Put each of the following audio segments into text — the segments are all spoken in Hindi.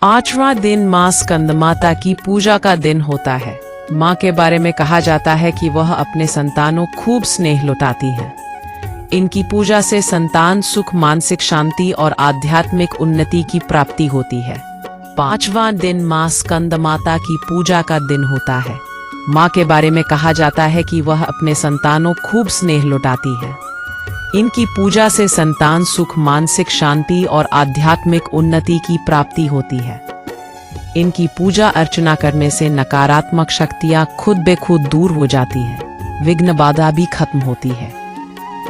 8वां दिन माँ स्कंदमाता की पूजा का दिन होता है। माँ के बारे में कहा जाता है कि वह अपने संतानों खूब स्नेह लुटाती हैं। इनकी पूजा से संतान सुख, मानसिक शांति और आध्यात्मिक उन्नति की प्राप्ति होती है। 5वां दिन माँ स्कंदमाता की पूजा का दिन होता है। माँ के बारे में कहा जाता है कि वह अपने संतानों खूब स्नेह लुटाती है। इनकी पूजा से संतान सुख, मानसिक शांति और आध्यात्मिक उन्नति की प्राप्ति होती है। इनकी पूजा अर्चना करने से नकारात्मक शक्तियां खुद बे खुद दूर हो जाती हैं, विघ्न बाधा भी खत्म होती है।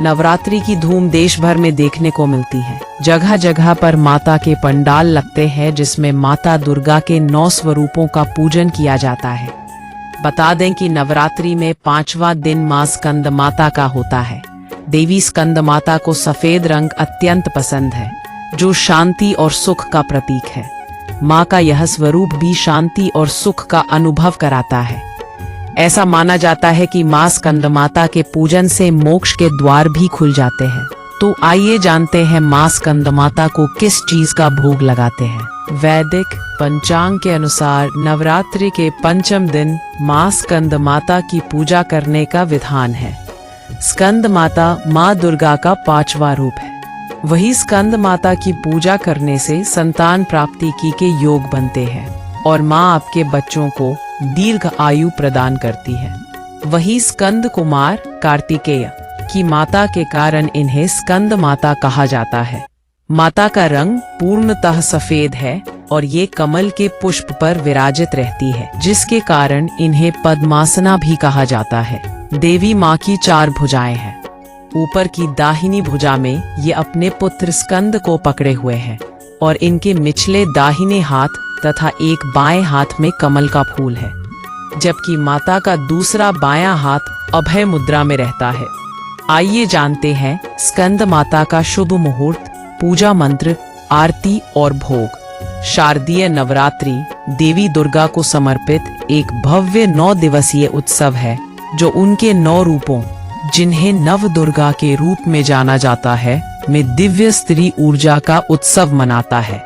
नवरात्रि की धूम देश भर में देखने को मिलती है। जगह जगह पर माता के पंडाल लगते हैं जिसमें माता दुर्गा के 9 स्वरूपों का पूजन किया जाता है। बता दें कि नवरात्रि में 5वां दिन माँ स्कंदमाता का होता है। देवी स्कंदमाता को सफेद रंग अत्यंत पसंद है, जो शांति और सुख का प्रतीक है। माँ का यह स्वरूप भी शांति और सुख का अनुभव कराता है। ऐसा माना जाता है कि माँ स्कंदमाता के पूजन से मोक्ष के द्वार भी खुल जाते हैं। तो आइए जानते हैं माँ स्कंदमाता को किस चीज का भोग लगाते हैं। वैदिक पंचांग के अनुसार नवरात्रि के 5वें दिन माँ स्कंदमाता की पूजा करने का विधान है। स्कंद माता माँ दुर्गा का 5वां रूप है। वही स्कंद माता की पूजा करने से संतान प्राप्ति के योग बनते हैं और माँ आपके बच्चों को दीर्घ आयु प्रदान करती है। वही स्कंद कुमार कार्तिकेय की माता के कारण इन्हें स्कंद माता कहा जाता है। माता का रंग पूर्णतः सफेद है और ये कमल के पुष्प पर विराजित रहती है, जिसके कारण इन्हें पद्मासना भी कहा जाता है। देवी माँ की 4 भुजाएं हैं। ऊपर की दाहिनी भुजा में ये अपने पुत्र स्कंद को पकड़े हुए हैं और इनके निचले दाहिने हाथ तथा एक बाएं हाथ में कमल का फूल है, जबकि माता का दूसरा बायां हाथ अभय मुद्रा में रहता है। आइए जानते हैं स्कंद माता का शुभ मुहूर्त, पूजा मंत्र, आरती और भोग। शारदीय नवरात्रि देवी दुर्गा को समर्पित एक भव्य 9 दिवसीय उत्सव है, जो उनके 9 रूपों, जिन्हें नव दुर्गा के रूप में जाना जाता है, में दिव्य स्त्री ऊर्जा का उत्सव मनाता है।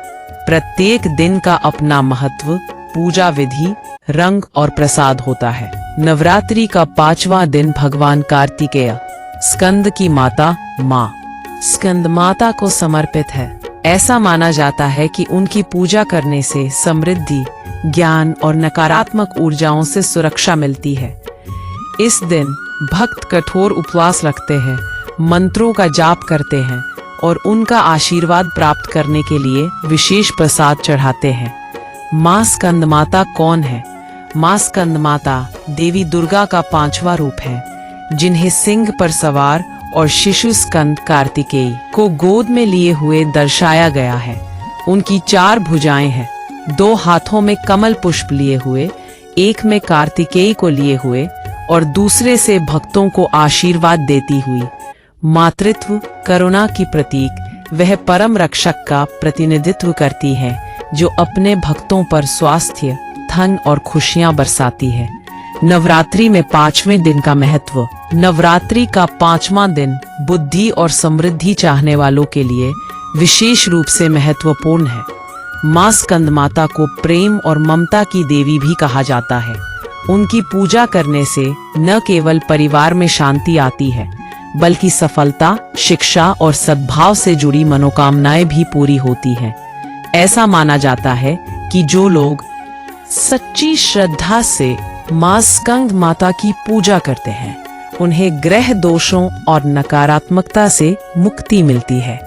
प्रत्येक दिन का अपना महत्व, पूजा विधि, रंग और प्रसाद होता है। नवरात्रि का 5वां दिन भगवान कार्तिकेय, स्कंद की माता माँ स्कंद माता को समर्पित है। ऐसा माना जाता है कि उनकी पूजा करने से समृद्धि, ज्ञान और नकारात्मक ऊर्जाओं से सुरक्षा मिलती है। इस दिन भक्त कठोर उपवास रखते हैं, मंत्रों का जाप करते हैं और उनका आशीर्वाद प्राप्त करने के लिए विशेष प्रसाद चढ़ाते हैं। माँ स्कंदमाता कौन है? माँ स्कंदमाता देवी दुर्गा का 5वां रूप है, जिन्हें सिंह पर सवार और शिशु स्कंद कार्तिकेय को गोद में लिए हुए दर्शाया गया है। उनकी 4 भुजाएं हैं, 2 हाथों में कमल पुष्प लिए हुए, एक में कार्तिकेय को लिए हुए और दूसरे से भक्तों को आशीर्वाद देती हुई। मातृत्व, करुणा की प्रतीक, वह परम रक्षक का प्रतिनिधित्व करती है, जो अपने भक्तों पर स्वास्थ्य, धन और खुशियां बरसाती है। नवरात्रि में 5वें दिन का महत्व। नवरात्रि का 5वां दिन बुद्धि और समृद्धि चाहने वालों के लिए विशेष रूप से महत्वपूर्ण है। माँ स्कंदमाता को प्रेम और ममता की देवी भी कहा जाता है। उनकी पूजा करने से न केवल परिवार में शांति आती है, बल्कि सफलता, शिक्षा और सद्भाव से जुड़ी मनोकामनाएं भी पूरी होती हैं। ऐसा माना जाता है कि जो लोग सच्ची श्रद्धा से माँ स्कंद माता की पूजा करते हैं, उन्हें ग्रह दोषों और नकारात्मकता से मुक्ति मिलती है।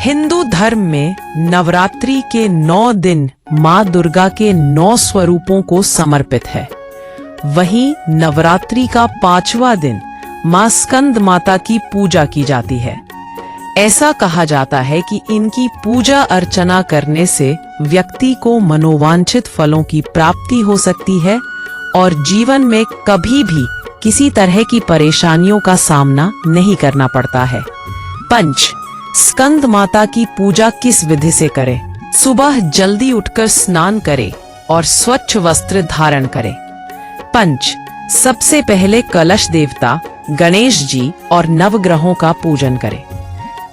हिंदू धर्म में नवरात्रि के 9 दिन माँ दुर्गा के 9 स्वरूपों को समर्पित है। वहीं नवरात्रि का 5वां दिन माँ स्कंद माता की पूजा की जाती है। ऐसा कहा जाता है कि इनकी पूजा अर्चना करने से व्यक्ति को मनोवांछित फलों की प्राप्ति हो सकती है और जीवन में कभी भी किसी तरह की परेशानियों का सामना नहीं करना पड़ता है। पंच, स्कंद माता की पूजा किस विधि से करें? सुबह जल्दी उठकर स्नान करें और स्वच्छ वस्त्र धारण करें। पंच, सबसे पहले कलश देवता, गणेश जी और नवग्रहों का पूजन करें।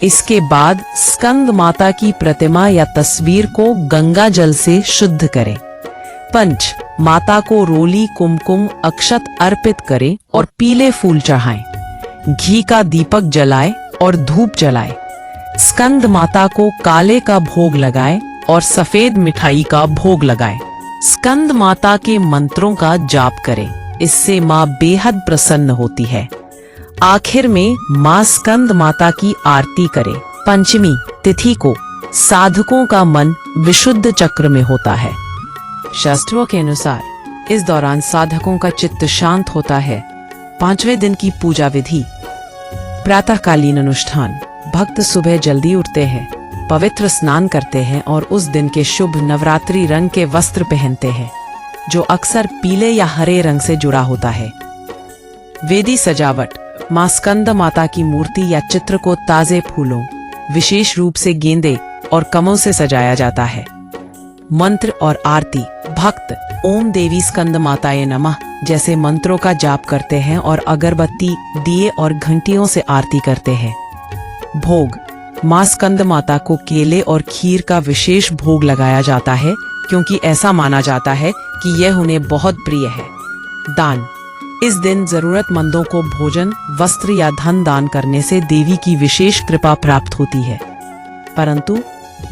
इसके बाद स्कंद माता की प्रतिमा या तस्वीर को गंगा जल से शुद्ध करें। पंच, माता को रोली, कुमकुम, अक्षत अर्पित करें और पीले फूल चढ़ाएं। घी का दीपक जलाएं और धूप जलाएं। स्कंद माता को काले का भोग लगाएं और सफेद मिठाई का भोग लगाएं। स्कंद माता के मंत्रों का जाप करें, इससे माँ बेहद प्रसन्न होती है। आखिर में माँ स्कंद माता की आरती करें। पंचमी तिथि को साधकों का मन विशुद्ध चक्र में होता है। शास्त्रों के अनुसार इस दौरान साधकों का चित्त शांत होता है। 5वें दिन की पूजा विधि। प्रातःकालीन अनुष्ठान। भक्त सुबह जल्दी उठते हैं, पवित्र स्नान करते हैं और उस दिन के शुभ नवरात्रि रंग के वस्त्र पहनते हैं, जो अक्सर पीले या हरे रंग से जुड़ा होता है। वेदी सजावट। मां स्कंद माता की मूर्ति या चित्र को ताजे फूलों, विशेष रूप से गेंदे और कमलों से सजाया जाता है। मंत्र और आरती। भक्त ओम देवी स्कंद माताये नमः जैसे मंत्रों का जाप करते हैं और अगरबत्ती, दिए और घंटियों से आरती करते हैं। भोग। मां स्कंद माता को केले और खीर का विशेष भोग लगाया जाता है, क्योंकि ऐसा माना जाता है कि यह उन्हें बहुत प्रिय है। दान। इस दिन जरूरतमंदों को भोजन, वस्त्र या धन दान करने से देवी की विशेष कृपा प्राप्त होती है। परंतु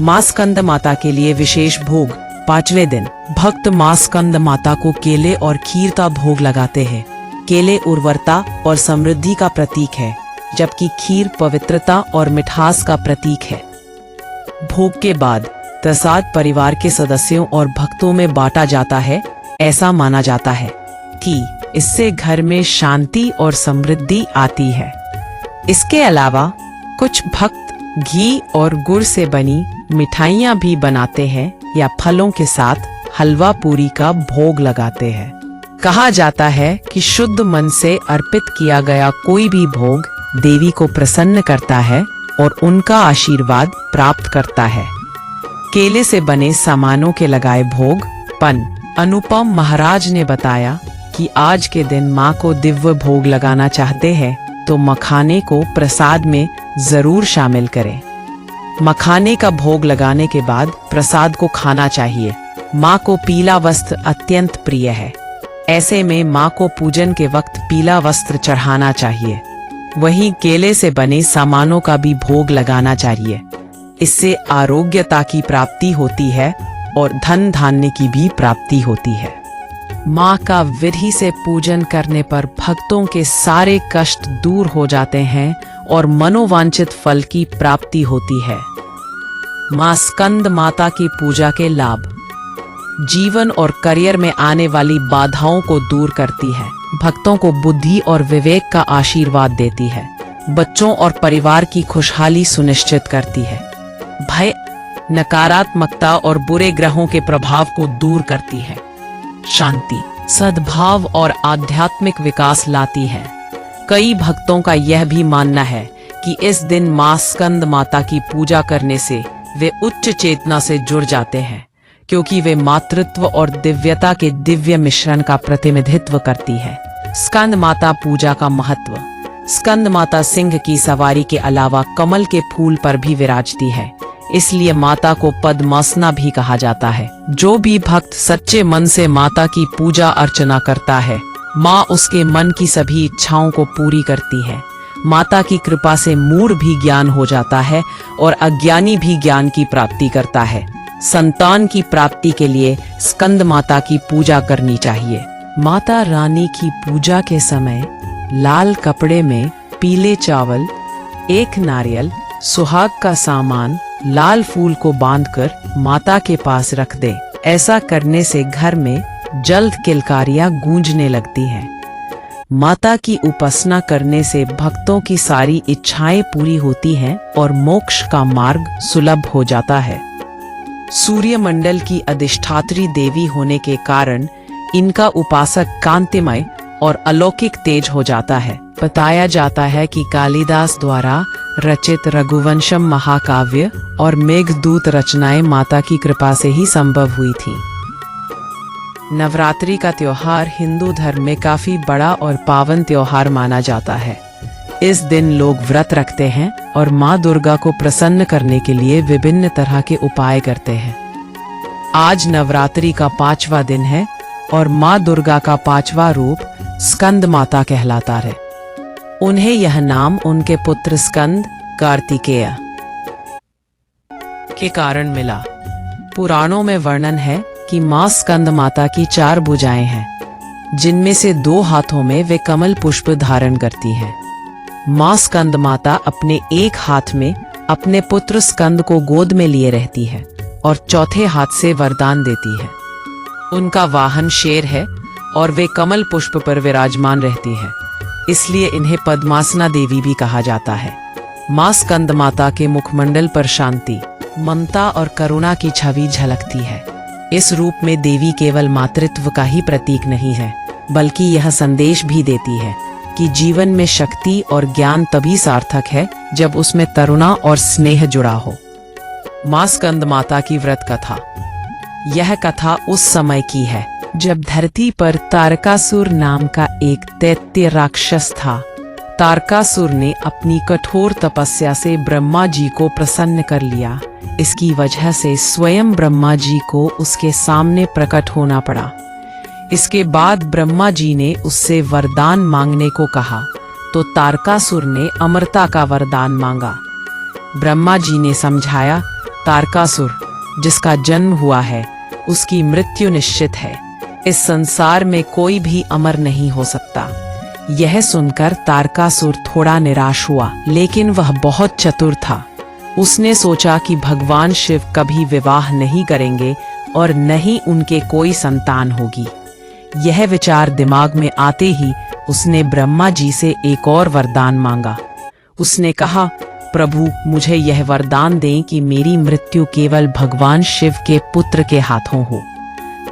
मां स्कंद माता के लिए विशेष भोग। 5वें दिन भक्त मां स्कंद माता को केले और खीर का भोग लगाते हैं। केले उर्वरता और समृद्धि का प्रतीक है, जबकि खीर पवित्रता और मिठास का प्रतीक है। भोग के बाद प्रसाद परिवार के सदस्यों और भक्तों में बांटा जाता है। ऐसा माना जाता है कि इससे घर में शांति और समृद्धि आती है। इसके अलावा कुछ भक्त घी और गुड़ से बनी मिठाइयाँ भी बनाते हैं या फलों के साथ हलवा पूरी का भोग लगाते हैं। कहा जाता है कि शुद्ध मन से अर्पित किया गया कोई भी भोग देवी को प्रसन्न करता है और उनका आशीर्वाद प्राप्त करता है। केले से बने सामानों के लगाए भोग। पन। अनुपम महाराज ने बताया कि आज के दिन माँ को दिव्य भोग लगाना चाहते हैं तो मखाने को प्रसाद में जरूर शामिल करें। मखाने का भोग लगाने के बाद प्रसाद को खाना चाहिए। माँ को पीला वस्त्र अत्यंत प्रिय है। ऐसे में माँ को पूजन के वक्त पीला वस्त्र चढ़ाना चाहिए। वहीं केले से बने सामानों का भी भोग लगाना चाहिए। इससे आरोग्यता की प्राप्ति होती है और धन धान्य की भी प्राप्ति होती है। माँ का विधि से पूजन करने पर भक्तों के सारे कष्ट दूर हो जाते हैं और मनोवांछित फल की प्राप्ति होती है। माँ स्कंद माता की पूजा के लाभ। जीवन और करियर में आने वाली बाधाओं को दूर करती है। भक्तों को बुद्धि और विवेक का आशीर्वाद देती है। बच्चों और परिवार की खुशहाली सुनिश्चित करती है। भय, नकारात्मकता और बुरे ग्रहों के प्रभाव को दूर करती है। शांति, सद्भाव और आध्यात्मिक विकास लाती है। कई भक्तों का यह भी मानना है कि इस दिन मां स्कंद माता की पूजा करने से वे उच्च चेतना से जुड़ जाते हैं, क्योंकि वे मातृत्व और दिव्यता के दिव्य मिश्रण का प्रतिनिधित्व करती है। स्कंद माता पूजा का महत्व। स्कंद माता सिंह की सवारी के अलावा कमल के फूल पर भी विराजती है, इसलिए माता को पद्मासना भी कहा जाता है। जो भी भक्त सच्चे मन से माता की पूजा अर्चना करता है, माँ उसके मन की सभी इच्छाओं को पूरी करती है। माता की कृपा से मूढ़ भी ज्ञान हो जाता है और अज्ञानी भी ज्ञान की प्राप्ति करता है। संतान की प्राप्ति के लिए स्कंद माता की पूजा करनी चाहिए। माता रानी की पूजा के समय लाल कपड़े में पीले चावल, एक नारियल, सुहाग का सामान, लाल फूल को बांधकर माता के पास रख दें। ऐसा करने से घर में जल्द किलकारियां गूंजने लगती हैं। माता की उपासना करने से भक्तों की सारी इच्छाएं पूरी होती हैं और मोक्ष का मार्ग सुलभ हो जाता है। सूर्यमंडल की अधिष्ठात्री देवी होने के कारण इनका उपासक कांतिमय और अलौकिक तेज हो जाता है। बताया जाता है कि कालिदास द्वारा रचित रघुवंशम महाकाव्य और मेघदूत रचनाएं माता की कृपा से ही संभव हुई थी। नवरात्रि का त्योहार हिंदू धर्म में काफी बड़ा और पावन त्योहार माना जाता है। इस दिन लोग व्रत रखते हैं और माँ दुर्गा को प्रसन्न करने के लिए विभिन्न तरह के उपाय करते हैं। आज नवरात्रि का 5वां दिन है और माँ दुर्गा का 5वां रूप स्कंद माता कहलाता है। उन्हें यह नाम उनके पुत्र स्कंद कार्तिकेय के कारण मिला। पुराणों में वर्णन है कि माँ स्कंद माता की 4 भुजाएं हैं, जिनमें से 2 हाथों में वे कमल पुष्प धारण करती हैं। माँ स्कंद माता अपने एक हाथ में अपने पुत्र स्कंद को गोद में लिए रहती है और चौथे हाथ से वरदान देती है। उनका वाहन शेर है और वे कमल पुष्प पर विराजमान रहती है, इसलिए इन्हें पद्मासना देवी भी कहा जाता है। माँ स्कंद माता के मुखमंडल पर शांति, ममता और करुणा की छवि झलकती है। इस रूप में देवी केवल मातृत्व का ही प्रतीक नहीं है, बल्कि यह संदेश भी देती है कि जीवन में शक्ति और ज्ञान तभी सार्थक है जब उसमें करुणा और स्नेह जुड़ा हो। माँ स्कंद माता की व्रत कथा। यह कथा उस समय की है जब धरती पर तारकासुर नाम का एक दैत्य राक्षस था। तारकासुर ने अपनी कठोर तपस्या से ब्रह्मा जी को प्रसन्न कर लिया। इसकी वजह से स्वयं ब्रह्मा जी को उसके सामने प्रकट होना पड़ा। इसके बाद ब्रह्मा जी ने उससे वरदान मांगने को कहा, तो तारकासुर ने अमरता का वरदान मांगा। ब्रह्मा जी ने समझाया, तारकासुर, जिसका जन्म हुआ है उसकी मृत्यु निश्चित है। इस संसार में कोई भी अमर नहीं हो सकता। यह सुनकर तारकासुर थोड़ा निराश हुआ, लेकिन वह बहुत चतुर था। उसने सोचा कि भगवान शिव कभी विवाह नहीं करेंगे और न ही उनके कोई संतान होगी। यह विचार दिमाग में आते ही उसने ब्रह्मा जी से एक और वरदान मांगा। उसने कहा, प्रभु, मुझे यह वरदान दें कि मेरी मृत्यु केवल भगवान शिव के पुत्र के हाथों हो।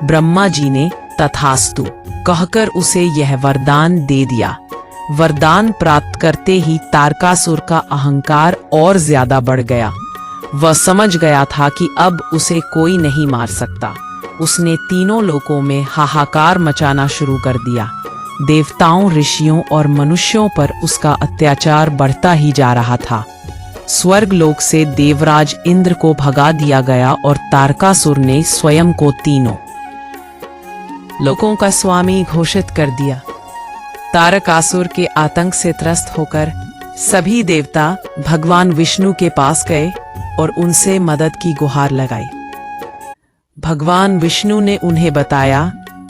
ब्रह्मा जी ने तथास्तु कहकर उसे यह वरदान दे दिया। वरदान प्राप्त करते ही तारकासुर का अहंकार और ज्यादा बढ़ गया। वह समझ गया था कि अब उसे कोई नहीं मार सकता। उसने तीनों लोकों में हाहाकार मचाना शुरू कर दिया। देवताओं, ऋषियों और मनुष्यों पर उसका अत्याचार बढ़ता ही जा रहा था। स्वर्ग लोक से देवराज इंद्र को भगा दिया गया और तारकासुर ने स्वयं को तीनों लोकों का स्वामी घोषित कर दिया। तारकासुर के आतंक से त्रस्त होकर सभी देवता भगवान विष्णु के पास गए और उनसे मदद की गुहार लगाई। भगवान विष्णु ने उन्हें बताया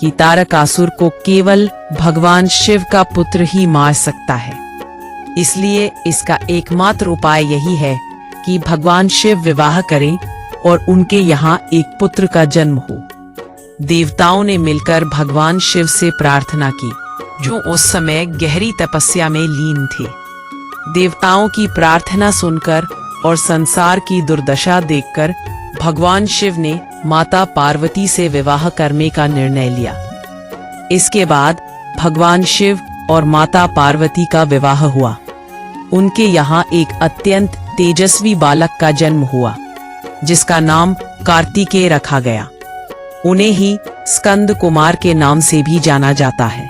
कि तारकासुर को केवल भगवान शिव का पुत्र ही मार सकता है, इसलिए इसका एकमात्र उपाय यही है कि भगवान शिव विवाह करें और उनके यहाँ एक पुत्र का जन्म हो। देवताओं ने मिलकर भगवान शिव से प्रार्थना की, जो उस समय गहरी तपस्या में लीन थे। देवताओं की प्रार्थना सुनकर और संसार की दुर्दशा देखकर भगवान शिव ने माता पार्वती से विवाह करने का निर्णय लिया। इसके बाद भगवान शिव और माता पार्वती का विवाह हुआ। उनके यहाँ एक अत्यंत तेजस्वी बालक का जन्म हुआ, जिसका नाम कार्तिकेय रखा गया। उन्हें ही स्कंद कुमार के नाम से भी जाना जाता है।